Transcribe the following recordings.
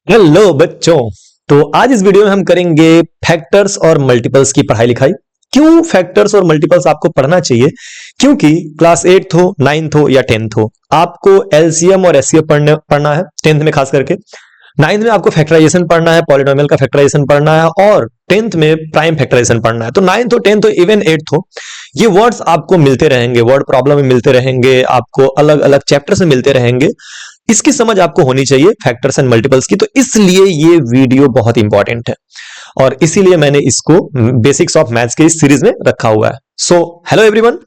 Hello बच्चों। तो आज इस वीडियो में हम करेंगे फैक्टर्स और मल्टीपल्स की पढ़ाई लिखाई। क्यों फैक्टर्स और मल्टीपल्स आपको पढ़ना चाहिए? क्योंकि क्लास 8th हो, 9th हो या 10th हो, आपको एलसीएम और एचसीएफ पढ़ना है 10th में खास करके। 9th में आपको फैक्टराइजेशन पढ़ना है, पॉलिनोमियल का फैक्टराइजेशन पढ़ना है और 10th में प्राइम फैक्टराइजेशन पढ़ना है। तो 9th हो, 10th हो, इवन 8th हो, ये वर्ड्स आपको मिलते रहेंगे, वर्ड प्रॉब्लम में मिलते रहेंगे, आपको अलग अलग चैप्टर्स में मिलते रहेंगे। इसकी समझ आपको होनी चाहिए फैक्टर्स एंड मल्टीपल्स की। तो इसलिए ये वीडियो बहुत इंपॉर्टेंट है और इसीलिए मैंने इसको बेसिक्स ऑफ मैथ्स के इस सीरीज में रखा हुआ है। So hello everyone,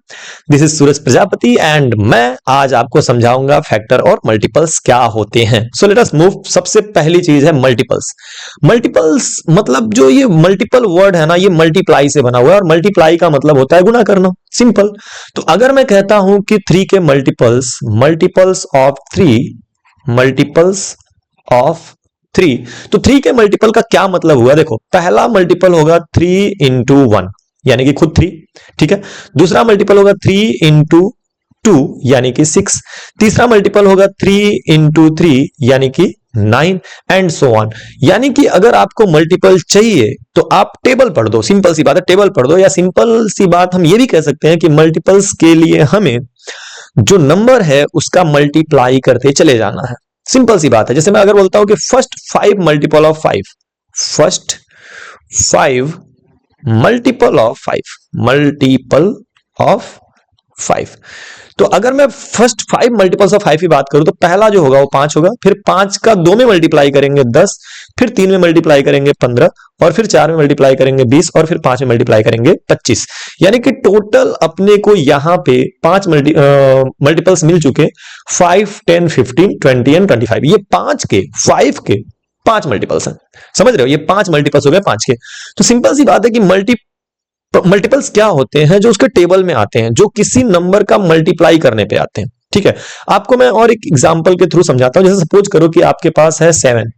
this is Suraj Prajapati and मैं आज आपको समझाऊंगा फैक्टर और मल्टीपल्स क्या होते हैं। So let us move. सबसे पहली चीज है मल्टीपल्स। मल्टीपल्स मतलब जो ये मल्टीपल वर्ड है ना, ये मल्टीप्लाई से बना हुआ है और मल्टीप्लाई का मतलब होता है गुना करना, सिंपल। तो अगर मैं कहता हूं कि 3 के मल्टीपल्स, मल्टीपल्स ऑफ 3, तो 3 के मल्टीपल का क्या मतलब हुआ? देखो, पहला मल्टीपल होगा 3 इंटू 1 यानी कि खुद 3, ठीक है। दूसरा मल्टीपल होगा 3 इंटू 2 यानी कि 6। तीसरा मल्टीपल होगा 3 इंटू 3 यानी कि 9 एंड सो ऑन। यानी कि अगर आपको मल्टीपल चाहिए तो आप टेबल पढ़ दो, सिंपल सी बात है, टेबल पढ़ दो। या सिंपल सी बात हम ये भी कह सकते हैं कि मल्टीपल्स के लिए हमें जो नंबर है उसका मल्टीप्लाई करते चले जाना है, सिंपल सी बात है। जैसे मैं अगर बोलता हूं कि first 5 multiple of 5, first 5 multiple of 5, तो अगर मैं फर्स्ट 5 मल्टीपल्स ऑफ 5 की बात करूं तो पहला जो होगा वो 5 होगा, फिर 5 का 2 में मल्टीप्लाई करेंगे 10, फिर 3 में मल्टीप्लाई करेंगे 15, और फिर 4 में मल्टीप्लाई करेंगे 20, और फिर 5 में मल्टीप्लाई करेंगे 25। यानी कि टोटल अपने को यहां पे 5 मल्टीपल्स मिल चुके, 5, 10, 15, 20 एंड 25। ये 5 के 5 मल्टीपल्स हैं, समझ रहे हो? ये 5 मल्टीपल्स हो गए 5 के। तो सिंपल सी बात है कि मल्टीपल्स क्या होते हैं? जो उसके टेबल में आते हैं, जो किसी नंबर का मल्टीप्लाई करने पे आते हैं, ठीक है। आपको मैं और एक एग्जांपल के थ्रू समझाता हूं। जैसे सपोज करो कि आपके पास है 7,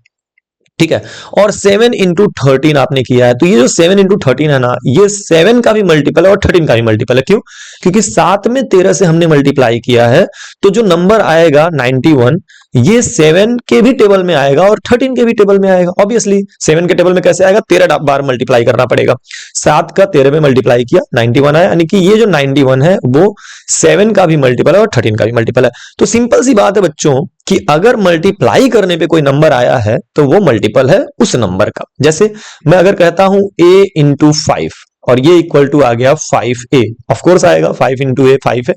ठीक है, और 7 इंटू 13 आपने किया है। तो ये जो 7 इंटू 13 है ना, ये 7 का भी मल्टीपल है और 13 का भी मल्टीपल है। क्यों? क्योंकि 7 में 13 से हमने मल्टीप्लाई किया है, तो जो नंबर आएगा 91, ये 7 के भी टेबल में आएगा और 13 के भी टेबल में आएगा। ऑब्वियसली 7 के टेबल में कैसे आएगा? 13 बार मल्टीप्लाई करना पड़ेगा। 7 का 13 में मल्टीप्लाई किया, 91 आया। यानी कि ये जो 91 है वो 7 का भी मल्टीपल है और 13 का भी मल्टीपल है। तो सिंपल सी बात है बच्चों कि अगर मल्टीप्लाई करने पे कोई नंबर आया है तो वो मल्टीपल है उस नंबर का। जैसे मैं अगर कहता हूं a इंटू 5 और ये इक्वल टू आ गया 5a, ऑफ कोर्स आएगा, 5 इंटू a 5 है।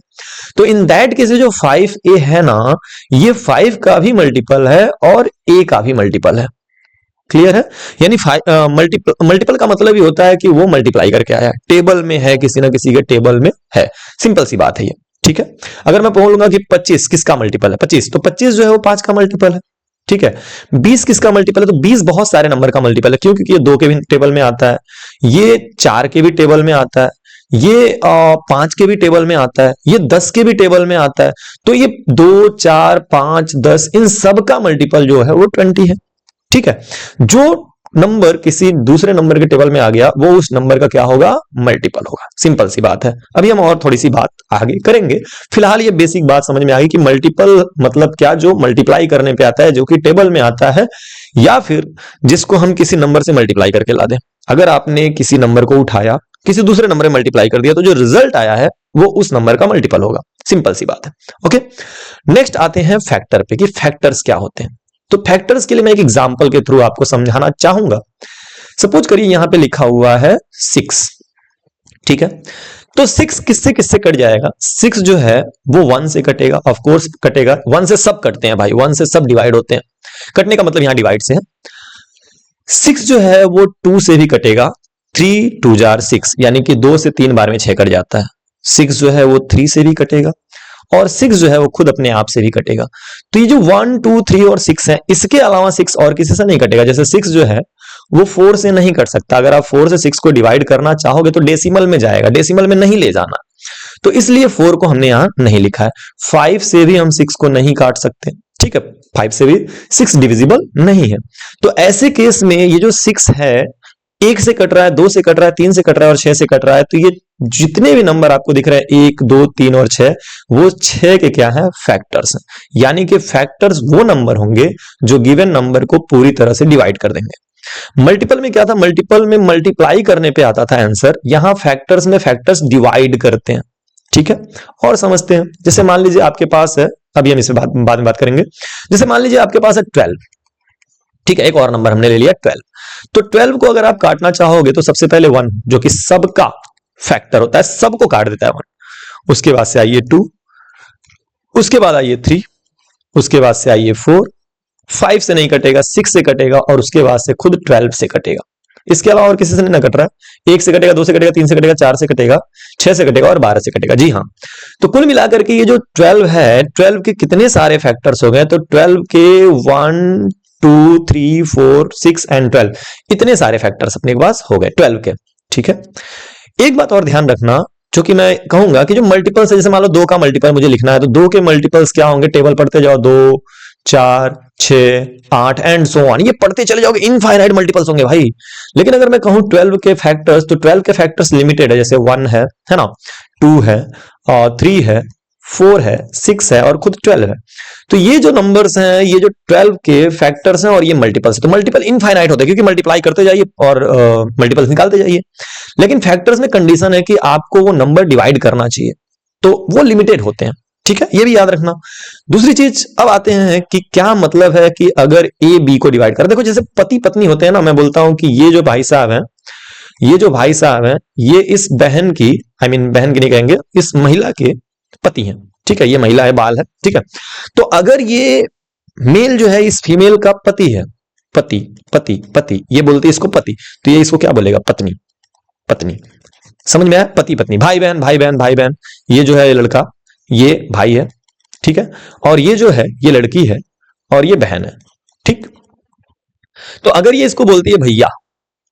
तो इन दैट केस जो 5a है ना, ये 5 का भी मल्टीपल है और a का भी मल्टीपल है। क्लियर है? यानी मल्टीपल का मतलब ही होता है कि वो मल्टीप्लाई करके आया है, टेबल में है, किसी ना किसी के टेबल में है। सिंपल सी बात है ये, ठीक है। अगर मैं बोलूंगा कि 25 किसका मल्टीपल है? 25, तो 25 जो है वो 5 का मल्टीपल है, ठीक है। 20 किसका मल्टीपल है? तो 20 बहुत सारे नंबर का मल्टीपल है। क्यों? क्योंकि ये 2 के भी टेबल में आता है, ये 4 के भी टेबल में आता है, ये 5 के भी टेबल में आता है, ये 10 के भी टेबल में आता है। तो ये 2, 4, 5, 10 इन सब का मल्टीपल जो है वो 20 है, ठीक है। जो नंबर किसी दूसरे नंबर के टेबल में आ गया वो उस नंबर का क्या होगा? मल्टीपल होगा। सिंपल सी बात है। अभी हम और थोड़ी सी बात आगे करेंगे। फिलहाल ये बेसिक बात समझ में आ गई कि मल्टीपल मतलब क्या? जो मल्टीप्लाई करने पे आता है, जो कि टेबल में आता है, या फिर जिसको हम किसी नंबर से मल्टीप्लाई करके ला दें। अगर आपने किसी नंबर को उठाया, किसी दूसरे नंबर में मल्टीप्लाई कर दिया, तो जो रिजल्ट आया है वो उस नंबर का मल्टीपल होगा। सिंपल सी बात है। ओके, नेक्स्ट आते हैं फैक्टर पे कि फैक्टर्स क्या होते हैं। तो फैक्टर्स के लिए मैं एक एग्जांपल के थ्रू आपको समझाना चाहूंगा। सपोज करिए यहां पे लिखा हुआ है 6, ठीक है। तो 6 किससे किससे कट जाएगा? 6 जो है वो 1 से कटेगा, ऑफ कोर्स कटेगा। 1 से सब कटते हैं भाई, 1 से सब डिवाइड होते हैं। कटने का मतलब यहां डिवाइड से है। 6 जो है वो 2 से भी कटेगा, 3 2 जार 6, यानी कि 2 से 3 बार में 6 कट जाता है। 6 जो है वो 3 से भी कटेगा और 6 जो है वो खुद अपने आप से भी कटेगा। तो ये जो 1 2 3 और 6 है, इसके अलावा 6 और किसी से नहीं कटेगा। जैसे 6 जो है वो 4 से नहीं कट सकता। अगर आप 4 से 6 को डिवाइड करना चाहोगे तो डेसिमल में जाएगा, डेसिमल में नहीं ले जाना, तो इसलिए 4 को हमने यहां नहीं लिखा है। 5 से भी हम 6 को नहीं काट सकते, ठीक है। 5 से भी 6 डिविजिबल नहीं है। तो ऐसे केस में ये जो 6 है, 1 से कट रहा है, 2 से कट रहा है, 3 से कट रहा है और 6 से कट रहा है, तो ये जितने भी नंबर आपको दिख रहे हैं 1, 2, 3 और 6, वो 6 के क्या है, फैक्टर्स हैं। यानी कि फैक्टर्स वो नंबर होंगे जो गिवन नंबर को पूरी तरह से डिवाइड कर देंगे। मल्टीपल में क्या था, मल्टीपल में मल्टीप्लाई करने पे आता था आंसर, यहां फैक्टर्स में फैक्टर्स डिवाइड करते हैं। ठीक है, और समझते हैं। जैसे मान लीजिए आपके पास है, अभी हम इसे बाद में बात करेंगे। जैसे मान लीजिए आपके पास है 12, ठीक है, एक और नंबर हमने ले लिया 12। तो 12 को अगर आप काटना चाहोगे तो सबसे पहले 1, जो कि सबका फैक्टर होता है, सबको काट देता है 1। उसके बाद से आइए 2, उसके बाद आइए 3, उसके बाद से आइए 4, 5 से नहीं कटेगा, 6 से कटेगा, और उसके बाद से खुद 12 से कटेगा। इसके अलावा और किसी से नहीं कट रहा है। 1 से कटेगा, 2 से कटेगा, 3 से कटेगा, 4 से कटेगा, 6 से कटेगा और 12 से कटेगा। जी हाँ, तो कुल मिलाकर के ये जो 12 है, 12 के कितने सारे फैक्टर्स हो गए, तो 12 के 1, 2, 3, 4, 6 एंड 12, इतने सारे फैक्टर्स अपने पास हो गए 12 के। ठीक है, एक बात और ध्यान रखना, जो कि मैं कहूंगा कि जो मल्टीपल्स है, जैसे मान लो 2 का मल्टीपल मुझे लिखना है, तो 2 के मल्टीपल्स क्या होंगे, टेबल पढ़ते जाओ, 2, 4, 6, 8 एंड सो ऑन, ये पढ़ते चले जाओगे, इनफाइनाइट मल्टीपल्स होंगे भाई। लेकिन अगर मैं कहूं 12 के फैक्टर्स, तो 12 के फैक्टर्स लिमिटेड है, जैसे 1 है ना, 2 है, 3 है, 4 है, 6 है और खुद 12 है। तो ये जो नंबर्स हैं, ये जो 12 के फैक्टर्स हैं और ये मल्टीपल्स है, तो मल्टीपल इनफाइनाइट होते हैं, क्योंकि मल्टीप्लाई करते जाइए और मल्टीपल्स निकालते जाइए। लेकिन फैक्टर्स में कंडीशन है कि आपको वो नंबर डिवाइड करना चाहिए, तो वो लिमिटेड होते हैं। ठीक है, ये भी याद रखना। दूसरी चीज, अब आते हैं कि क्या मतलब है कि अगर ए बी को डिवाइड कर, देखो जैसे पति पत्नी होते हैं ना, मैं बोलता हूं कि ये जो भाई साहब हैं, ये जो भाई साहब हैं, ये इस बहन की, बहन की नहीं कहेंगे, इस महिला के पति हैं। ठीक है, ये महिला है, बाल है। ठीक है, तो अगर ये मेल जो है इस फीमेल का पति है, पति पति पति, ये बोलते हैं इसको पति, तो ये इसको क्या बोलेगा, पत्नी पत्नी। समझ में आया, पति पत्नी, भाई बहन भाई बहन भाई बहन, ये जो है लड़का, ये भाई है। ठीक है, और ये जो है ये लड़की है और ये बहन है। ठीक, तो अगर ये इसको बोलती है भैया,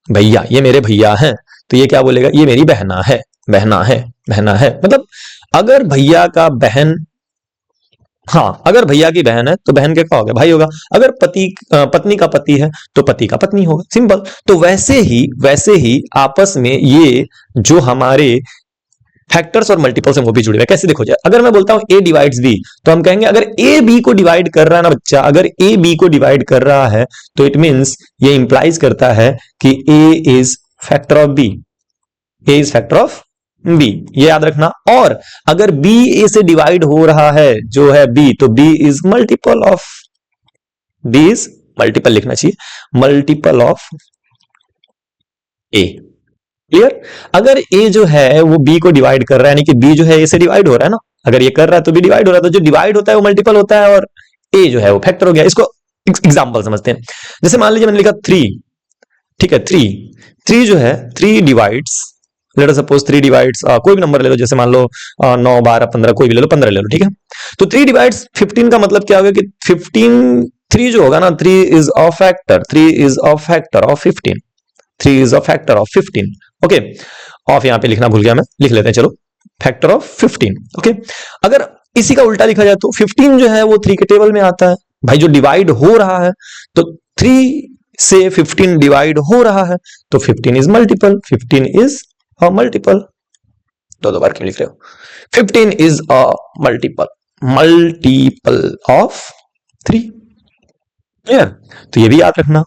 भैया ये मेरे भैया हैं, तो ये क्या बोलेगा, ये मेरी बहना है, बहना है, बहना है। मतलब अगर भैया का बहन, हाँ अगर भैया की बहन है तो बहन के क्या होगा, भाई होगा। अगर पत्नी का पति है तो पति का पत्नी होगा, सिंपल। तो वैसे ही आपस में ये जो हमारे फैक्टर्स और मल्टीपल्स हैं वो भी जुड़े हुए। कैसे देखो, जाए अगर मैं बोलता हूं ए डिवाइड्स बी, तो हम कहेंगे अगर ए बी को डिवाइड कर रहा है ना बच्चा, अगर ए बी को डिवाइड कर रहा है तो इट मींस ये इंप्लाइज करता है कि A is factor of B, A is factor of B, ये याद रखना। और अगर बी ए से डिवाइड हो रहा है जो है बी, तो B is multiple of, B is multiple लिखना चाहिए, मल्टीपल ऑफ ए। क्लियर, अगर ए जो है वो बी को डिवाइड कर रहा है, यानी कि बी जो है ए से डिवाइड हो रहा है ना, अगर ये कर रहा है तो बी डिवाइड हो रहा है, तो जो डिवाइड होता है वो मल्टीपल होता है और ए जो है वो फैक्टर हो गया। इसको एग्जांपल समझते हैं। जैसे मान लीजिए मैंने लिखा 3, ठीक है, 3 जो है 3 divides, let us suppose 3 divides, कोई भी नंबर ले लो, जैसे मान लो 9, 12, 15, कोई भी ले लो, 15 ले लो। ठीक है, तो 3 डिवाइड्स 15 का मतलब क्या होगा कि 15, 3 जो होगा ना, 3 is a factor, 3 is a factor of 15, 3 is a factor of 15। Okay, of यहां पे लिखना भूल गया मैं, लिख लेते हैं चलो, फैक्टर ऑफ 15। ओके, अगर इसी का उल्टा लिखा जाए तो 15 जो है वो 3 के टेबल में आता है भाई, जो डिवाइड हो रहा है, तो 3 से 15 डिवाइड हो रहा है तो 15 is multiple, 15 is a multiple. दो बार क्यों लिख रहे हो, 15 is a multiple, multiple of 3। तो ये भी याद रखना,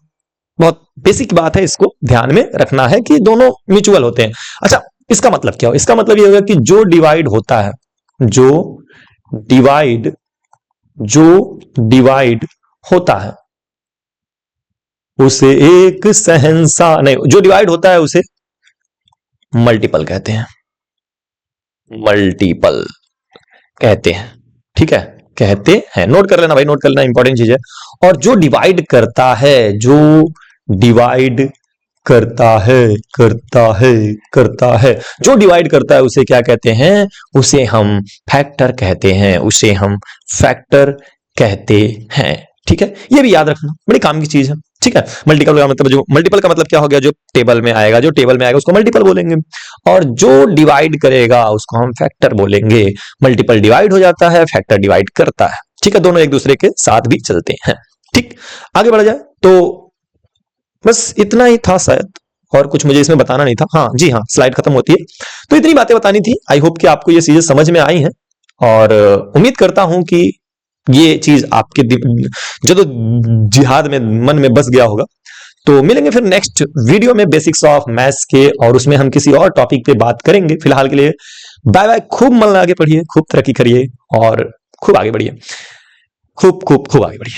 बहुत बेसिक बात है, इसको ध्यान में रखना है कि दोनों म्यूचुअल होते हैं। अच्छा, इसका मतलब क्या हो, इसका मतलब ये होगा कि जो डिवाइड होता है, जो डिवाइड होता है उसे एक सहनसा नहीं, जो डिवाइड होता है उसे मल्टीपल कहते हैं, मल्टीपल कहते हैं। ठीक है, कहते हैं, नोट कर लेना भाई, नोट कर लेना, इंपॉर्टेंट चीज है। और जो डिवाइड करता है, जो डिवाइड करता है, जो डिवाइड करता है उसे क्या कहते हैं, उसे हम फैक्टर कहते हैं, उसे हम फैक्टर कहते हैं। ठीक है, ये भी याद रखना, बड़ी काम की चीज है। ठीक है, मल्टीपल का मतलब, जो मल्टीपल का मतलब क्या हो गया, जो टेबल में आएगा, जो टेबल में आएगा उसको मल्टीपल बोलेंगे, और जो डिवाइड करेगा उसको हम फैक्टर बोलेंगे। मल्टीपल डिवाइड हो जाता है, फैक्टर डिवाइड करता है। ठीक है, दोनों एक दूसरे के साथ भी चलते हैं। ठीक, आगे बढ़ा जाए तो बस इतना ही था शायद, और कुछ मुझे इसमें बताना नहीं था। हाँ जी हाँ, स्लाइड खत्म होती है। तो इतनी बातें बतानी थी। आई होप कि आपको ये चीजें समझ में आई हैं, और उम्मीद करता हूं कि ये चीज आपके जिहाद में मन में बस गया होगा। तो मिलेंगे फिर नेक्स्ट वीडियो में बेसिक्स ऑफ मैथ्स के, और उसमें हम किसी और टॉपिक पे बात करेंगे। फिलहाल के लिए बाय बाय। खूब मन लगा के पढ़िए, खूब तरक्की करिए और खूब आगे बढ़िए, खूब खूब खूब आगे बढ़िए।